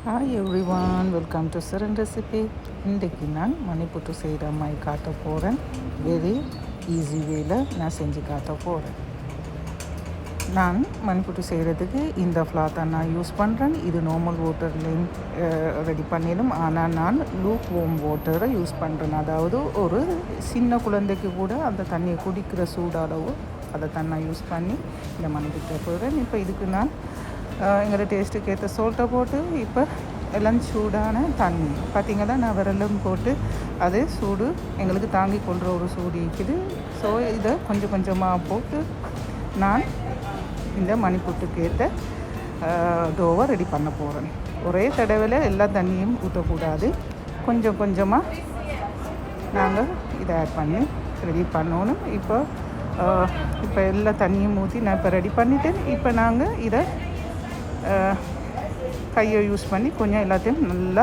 Hi everyone, welcome to Serin recipe. இன்றைக்கு நான் மணிப்புட்டு செய்கிற மாதிரி காட்ட போகிறேன். வெரி ஈஸி வேல நான் செஞ்சு காட்ட போகிறேன். நான் மணிப்புட்டு செய்கிறதுக்கு இந்த ஃப்ளார் தான் நான் யூஸ் பண்ணுறேன். இது நார்மல் வாட்டர்லேயும் ரெடி பண்ணிடும். ஆனால் நான் லூக்வார்ம் வாட்டரை யூஸ் பண்ணுறேன். அதாவது ஒரு சின்ன குழந்தைக்கு கூட அந்த தண்ணியை குடிக்கிற சூடாளவோ அதை தான் நான் யூஸ் பண்ணி இந்த மணிப்புட்டை போகிறேன். இப்போ இதுக்கு நான் எங்களோட டேஸ்ட்டுக்கு ஏற்ற சோல்ட்டை போட்டு இப்போ எல்லாம் சூடான தண்ணி பார்த்திங்கன்னா நான் விரலும் போட்டு அது சூடு எங்களுக்கு தாங்கி கொள்கிற ஒரு சூடு இருக்குது. ஸோ இதை கொஞ்சம் கொஞ்சமாக போட்டு நான் இந்த மணிப்புட்டுக்கு ஏற்ற டோவை ரெடி பண்ண போகிறேன். ஒரே தடவையில் எல்லா தண்ணியும் ஊற்றக்கூடாது. கொஞ்சம் கொஞ்சமாக நாங்கள் இதை ஆட் பண்ணி ரெடி பண்ணணும். இப்போ எல்லா தண்ணியும் ஊற்றி நான் இப்போ ரெடி பண்ணிட்டேன். இப்போ நாங்கள் இதை கையை யூஸ் பண்ணி கொஞ்சம் எல்லாத்தையும் நல்லா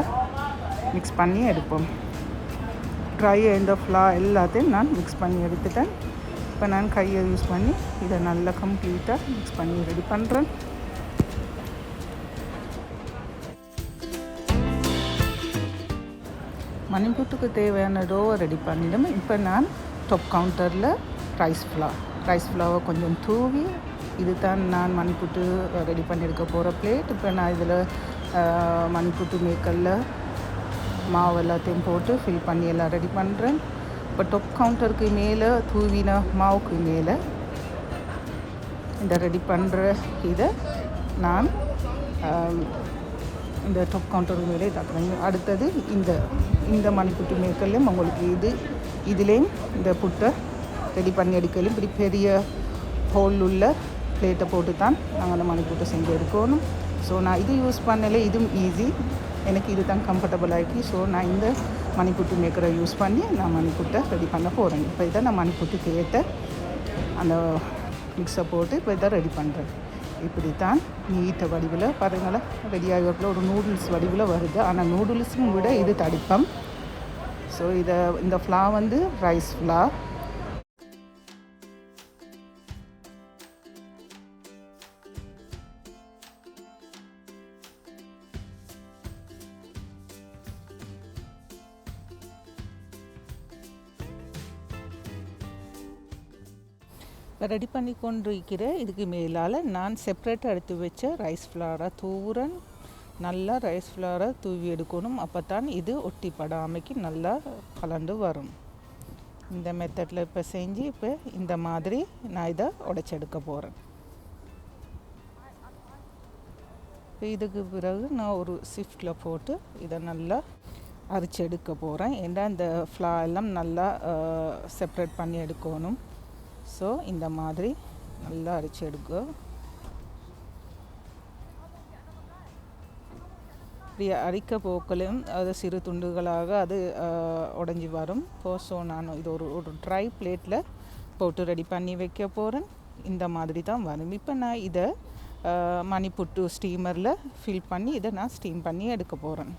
மிக்ஸ் பண்ணி எடுப்போம். ட்ரை இந்த ஃப்ளார் எல்லாத்தையும் நான் மிக்ஸ் பண்ணி எடுத்துட்டேன். இப்போ நான் கையை யூஸ் பண்ணி இதை நல்லா கம்ப்ளீட்டாக மிக்ஸ் பண்ணி ரெடி பண்ணுறேன். மணிப்புட்டுக்கு தேவையான டோவை ரெடி பண்ணிவிடும். இப்போ நான் டாப் கவுண்டரில் ரைஸ் ஃப்ளாவை கொஞ்சம் தூவி இது தான் நான் மணிப்புட்டு ரெடி பண்ணி எடுக்க போகிற பிளேட். இப்போ நான் இதில் மணிப்புட்டு மேக்கரில் மாவு எல்லாத்தையும் போட்டு ஃபில் பண்ணி எல்லாம் ரெடி பண்ணுறேன். இப்போ டாப் கவுண்டருக்கு மேலே தூவின மாவுக்கு மேலே இந்த ரெடி பண்ணுற இதை நான் இந்த டாப் கவுண்டருக்கு மேலே இதாக்குறேன். அடுத்தது இந்த மணிப்புட்டு மேக்கர்லேயும் உங்களுக்கு இதுலேயும் இந்த புட்டை ரெடி பண்ணி எடுக்கலையும் இப்படி பெரிய ஹோல் உள்ள பிளேட்டை போட்டு தான் நாங்கள் அந்த மணிப்புட்டை செஞ்சு எடுக்கணும். ஸோ நான் இது யூஸ் பண்ணல, இதுவும் ஈஸி, எனக்கு இது தான் கம்ஃபர்டபுள் ஆகி. ஸோ நான் இந்த மணிப்புட்டு மேக்கரை யூஸ் பண்ணி நான் மணிப்புட்டை ரெடி பண்ண போகிறேன். இப்போ இதை நான் மணிப்புட்டுக்கு ஏற்ற அந்த மிக்ஸை போட்டு இப்போ இதை ரெடி பண்ணுறேன். இப்படி தான் நீட்ட வடிவில் பாருங்களேன் ரெடி ஆகிறதுல ஒரு நூடுல்ஸ் வடிவில் வருது. ஆனால் நூடுல்ஸும் விட இது தடிப்பம். ஸோ இந்த ஃப்ளார் வந்து ரைஸ் ஃப்ளார். ரெடி பண்ணி கொண்டு இருக்கிற இதுக்கு மேலால் நான் செப்பரேட்டாக எடுத்து வச்ச ரைஸ் ஃப்ளாரை தூவுறேன். நல்லா ரைஸ் ஃப்ளாரை தூவி எடுக்கணும். அப்போ தான் இது ஒட்டி படாமைக்கு நல்லா கலண்டு வரும். இந்த மெத்தடில் இப்போ செஞ்சு இப்போ இந்த மாதிரி நான் இதை உடைச்செடுக்க போகிறேன். இப்போ இதுக்கு பிறகு நான் ஒரு சிஃப்டில் போட்டு இதை நல்லா அரிச்செடுக்க போகிறேன். ஏன்னா இந்த ஃப்ளார் எல்லாம் நல்லா செப்பரேட் பண்ணி எடுக்கணும். ஸோ இந்த மாதிரி நல்லா அரைச்சி எடுக்க. இப்படி அரிக்க போக்கலையும் அது சிறு துண்டுகளாக அது உடஞ்சி வரும். ஸோ நான் இது ஒரு ட்ரை பிளேட்டில் போட்டு ரெடி பண்ணி வைக்க போகிறேன். இந்த மாதிரி தான் வரும். இப்போ நான் இதை மணிப்புட்டு ஸ்டீமரில் ஃபில் பண்ணி இதை நான் ஸ்டீம் பண்ணி எடுக்க போகிறேன்.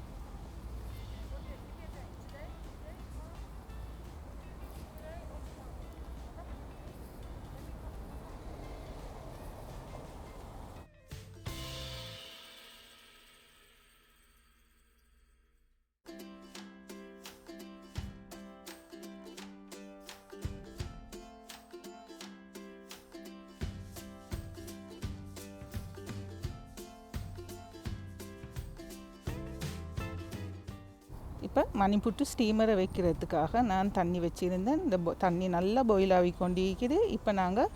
இப்போ மணிப்புட்டு ஸ்டீமரை வைக்கிறதுக்காக நான் தண்ணி வச்சுருந்தேன். இந்த தண்ணி நல்லா பாயில் ஆகி கொண்டிருக்குது. இப்போ நாங்கள்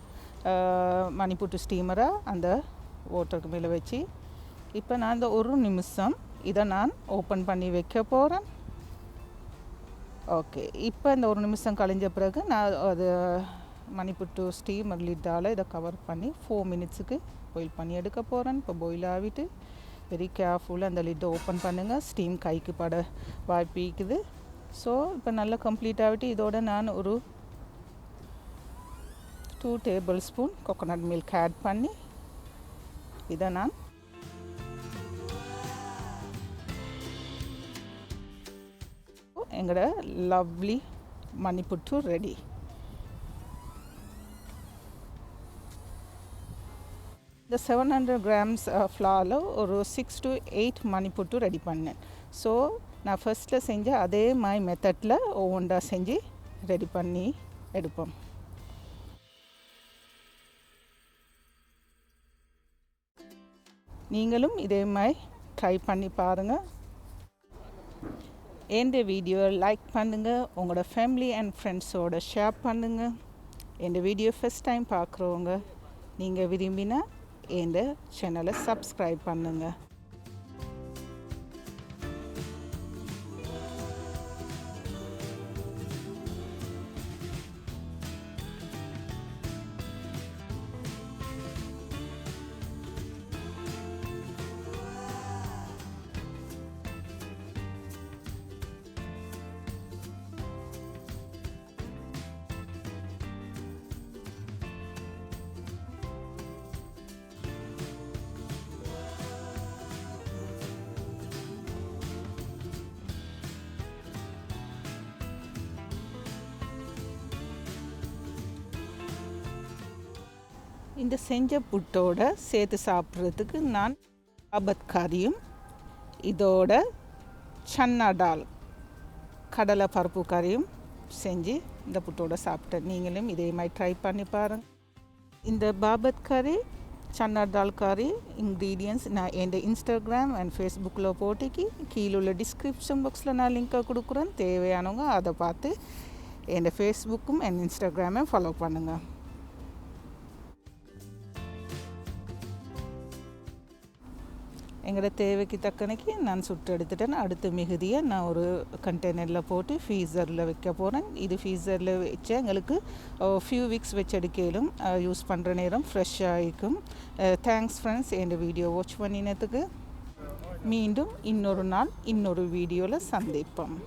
மணிப்புட்டு ஸ்டீமரை அந்த வாட்டருக்கு மேலே வச்சு இப்போ நான் இந்த ஒரு நிமிஷம் இதை நான் ஓப்பன் பண்ணி வைக்க போகிறேன். ஓகே, இப்போ இந்த ஒரு நிமிஷம் கழிஞ்ச பிறகு நான் அது மணிப்புட்டு ஸ்டீமர் லிட்டால் இதை கவர் பண்ணி 4 மினிட்ஸுக்கு பாயில் பண்ணி எடுக்க போகிறேன். இப்போ பாயில் ஆகிட்டு வெரி கேர்ஃபுல்லாக அந்த லிட்டை ஓப்பன் பண்ணுங்கள். ஸ்டீம் கைக்கு பட வாய்ப்பிக்குது. ஸோ இப்போ நல்லா கம்ப்ளீட் ஆகிட்டு இதோட நான் ஒரு 2 tablespoon coconut milk add பண்ணி இதை நான் எங்களோட லவ்லி மணிப்புட்டு ரெடி. இந்த 700 grams ஃப்ளாரில் ஒரு 6 to 8 மணி புட்டு ரெடி பண்ணேன். ஸோ நான் ஃபர்ஸ்ட்டில் செஞ்ச அதே மாதிரி மெத்தடில் ஒவ்வொன்றா செஞ்சு ரெடி பண்ணி எடுப்போம். நீங்களும் இதே மாதிரி ட்ரை பண்ணி பாருங்கள். எந்த வீடியோ லைக் பண்ணுங்கள், உங்களோட ஃபேமிலி அண்ட் ஃப்ரெண்ட்ஸோடு ஷேர் பண்ணுங்கள். எந்த வீடியோ ஃபஸ்ட் டைம் பார்க்குறவங்க நீங்கள் விரும்பினா எந்த சேனலை சப்ஸ்கிரைப் பண்ணுங்கள். இந்த செஞ்ச புட்டோட சேர்த்து சாப்பிட்றதுக்கு நான் பாபத் கறியும் இதோட சன்னா டால் கடலை பருப்பு கறியும் செஞ்சு இந்த புட்டோட சாப்பிட்டேன். நீங்களும் இதே மாதிரி ட்ரை பண்ணி பாருங்கள். இந்த பாபத் கறி சன்னா டால் கறி இன்க்ரீடியன்ட்ஸ் நான் என் இன்ஸ்டாகிராம் அண்ட் ஃபேஸ்புக்கில் போட்டுக்கு கீழே உள்ள டிஸ்கிரிப்ஷன் பாக்ஸில் நான் லிங்க்கை கொடுக்குறேன். தேவையானவங்க அதை பார்த்து என் ஃபேஸ்புக்கும் அண்ட் இன்ஸ்டாகிராமையும் ஃபாலோ பண்ணுங்கள். எங்களோட தேவைக்கு தக்கனைக்கு நான் சுட்டு எடுத்துட்டேன். அடுத்த மிகுதியை நான் ஒரு கண்டெய்னரில் போட்டு ஃப்ரீசரில் வைக்க போகிறேன். இது ஃப்ரீசரில் வச்சு எங்களுக்கு ஃபியூ வீக்ஸ் வச்சு எடுக்கலும் யூஸ் பண்ணுற நேரம் ஃப்ரெஷ்ஷாக இருக்கும். தேங்க்ஸ் ஃப்ரெண்ட்ஸ், என் வீடியோ வாட்ச் பண்ணினதுக்கு. மீண்டும் இன்னொரு நாள் இன்னொரு வீடியோவில் சந்திப்போம்.